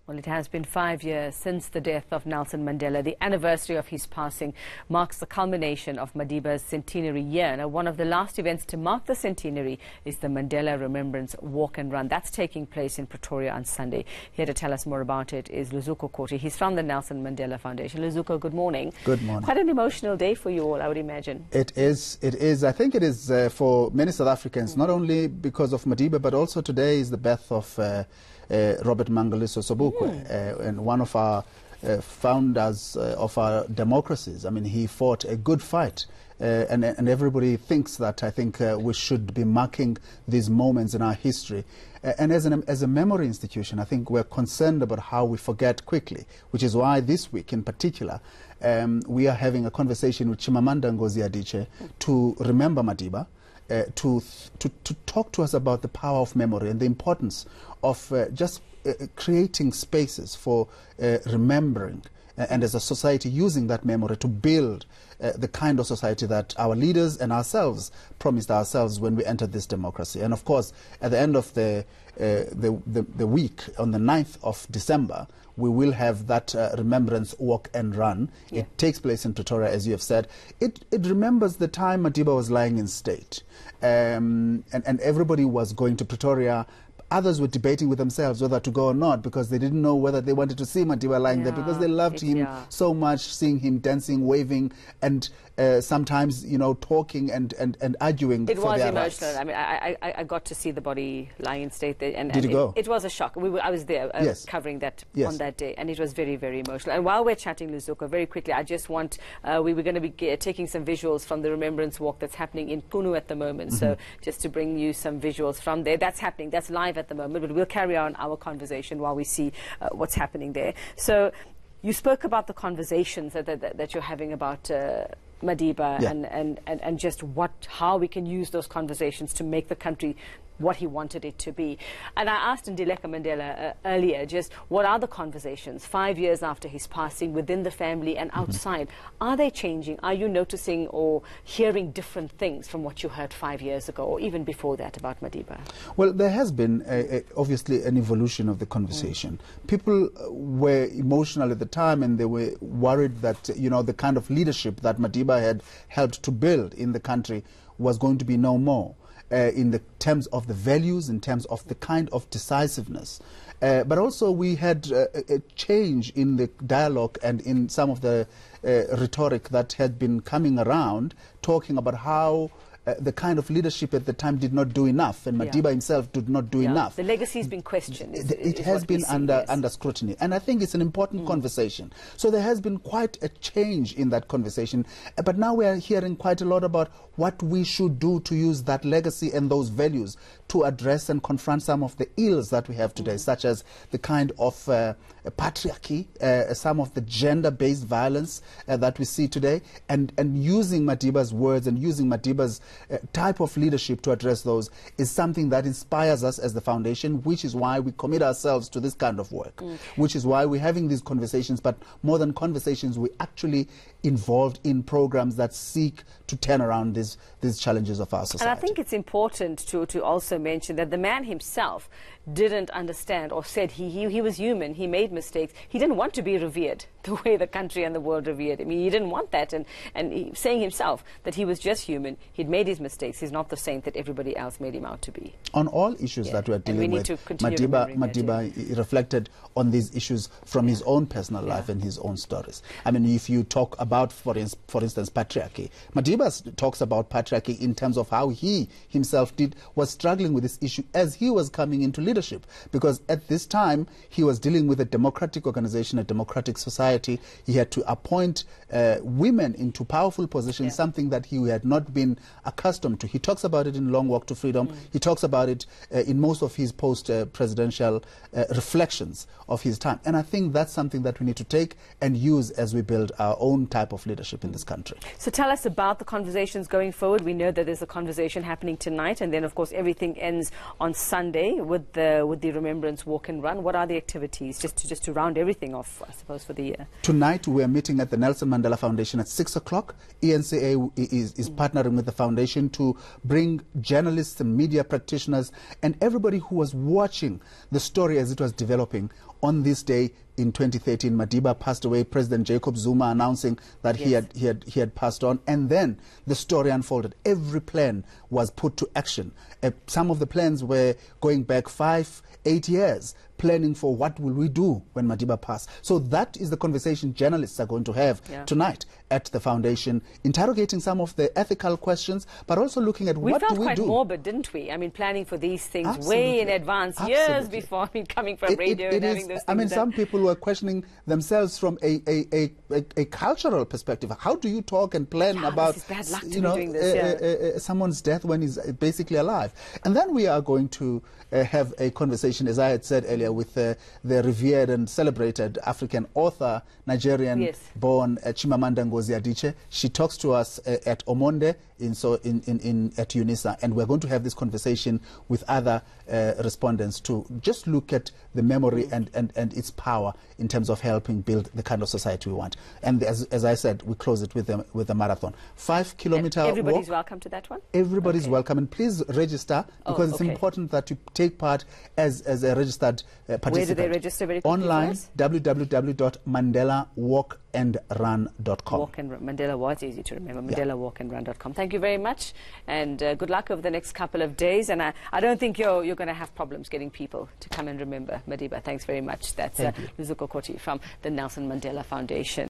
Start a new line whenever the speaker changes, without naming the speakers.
Well, it has been 5 years since the death of Nelson Mandela. The anniversary of his passing marks the culmination of Madiba's centenary year. Now, one of the last events to mark the centenary is the Mandela Remembrance Walk and Run. That's taking place in Pretoria on Sunday. Here to tell us more about it is Luzuko Koti. He's from the Nelson Mandela Foundation. Luzuko, good morning.
Good morning.
Quite an emotional day for you all, I would imagine.
It is. It is. I think it is for many South Africans, not only because of Madiba, but also today is the birth of Robert Mangaliso Sobukwe, and one of our founders of our democracies. I mean, he fought a good fight, and everybody thinks that. I think we should be marking these moments in our history. And as a memory institution, I think we're concerned about how we forget quickly, which is why this week in particular, we are having a conversation with Chimamanda Ngozi Adichie to remember Madiba, to talk to us about the power of memory and the importance of just creating spaces for remembering and as a society using that memory to build the kind of society that our leaders and ourselves promised ourselves when we entered this democracy. And of course, at the end of the week, on the 9th of December, we will have that Remembrance Walk and Run. Yeah. It takes place in Pretoria, as you have said. It remembers the time Madiba was lying in state. And everybody was going to Pretoria. Others were debating with themselves whether to go or not because they didn't know whether they wanted to see Madiba lying there because they loved him so much, seeing him dancing, waving, and sometimes, you know, talking and arguing for their rights. It was emotional.
I mean, I got to see the body lying in state there.
Did you go?
It was a shock. I was there covering that on that day, and it was very, very emotional. And while we're chatting, Luzuko, very quickly, I just want, we were going to be taking some visuals from the Remembrance Walk that's happening in Punu at the moment. So just to bring you some visuals from there. That's happening. That's live at the moment, but we'll carry on our conversation while we see what's happening there. So you spoke about the conversations that you're having about Madiba and just how we can use those conversations to make the country what he wanted it to be. And I asked Ndileka Mandela earlier, just what are the conversations 5 years after his passing within the family and outside? Are they changing? Are you noticing or hearing different things from what you heard 5 years ago or even before that about Madiba?
Well, there has been obviously an evolution of the conversation. People were emotional at the time and they were worried that, you know, the kind of leadership that Madiba had helped to build in the country was going to be no more. In the terms of the values, in terms of the kind of decisiveness. But also we had a change in the dialogue and in some of the rhetoric that had been coming around, talking about how the kind of leadership at the time did not do enough, and Madiba himself did not do enough.
The legacy has been questioned.
It has been under scrutiny, and I think it's an important conversation. So there has been quite a change in that conversation, but now we are hearing quite a lot about what we should do to use that legacy and those values to address and confront some of the ills that we have today, such as the kind of patriarchy, some of the gender-based violence that we see today, and using Madiba's words and using Madiba's type of leadership to address those is something that inspires us as the foundation, which is why we commit ourselves to this kind of work, which is why we're having these conversations, but more than conversations, we're actually involved in programs that seek to turn around these challenges of our society.
And I think it's important to also mention that the man himself didn't understand or said he was human, he made mistakes. He didn't want to be revered the way the country and the world revered him. He didn't want that, and saying himself that he was just human, he'd made his mistakes, he's not the saint that everybody else made him out to be.
On all issues that we're dealing with, Madiba reflected on these issues from his own personal life and his own stories. I mean, if you talk about, for instance, patriarchy, Madiba talks about patriarchy in terms of how he himself was struggling with this issue as he was coming into leadership, because at this time he was dealing with a democratic organization, a democratic society. He had to appoint women into powerful positions, something that he had not been accustomed to. He talks about it in Long Walk to Freedom. He talks about it in most of his post-presidential reflections of his time. And I think that's something that we need to take and use as we build our own type of leadership in this country.
So tell us about the conversations going forward. We know that there's a conversation happening tonight, and then of course everything ends on Sunday with the Remembrance Walk and Run. What are the activities, just to round everything off, I suppose, for the
Tonight we are meeting at the Nelson Mandela Foundation at 6 o'clock. ENCA is partnering with the foundation to bring journalists and media practitioners and everybody who was watching the story as it was developing. On this day in 2013, Madiba passed away. President Jacob Zuma announcing that he had passed on, and then the story unfolded. Every plan was put to action. Some of the plans were going back 5, 8 years, planning for what will we do when Madiba passed. So that is the conversation journalists are going to have tonight at the foundation, interrogating some of the ethical questions, but also looking at what do we do.
We felt quite morbid, didn't we? I mean, planning for these things way in advance, years before. I mean, coming from radio and having those things.
I mean, some people were questioning themselves from a cultural perspective. How do you talk and plan about
doing this,
someone's death when he's basically alive? And then we are going to have a conversation, as I had said earlier, with the revered and celebrated African author, Nigerian-born Chimamanda Ngozi Adichie. She talks to us at Omonde at UNISA, and we're going to have this conversation with other respondents to just look at the memory and its power in terms of helping build the kind of society we want. And as I said, we close it with a marathon. 5-kilometer walk.
Everybody's welcome to that one?
Everybody's welcome, and please register, because it's important that you take part as a registered participant.
Where do they register very quickly?
Online, www.mandelawalkandrun.com.
Mandela was easy to remember, mandelawalkandrun.com. Thank you very much, and good luck over the next couple of days. And I don't think you're going to have problems getting people to come and remember Madiba. Thanks very much. That's Luzuko Koti from the Nelson Mandela Foundation.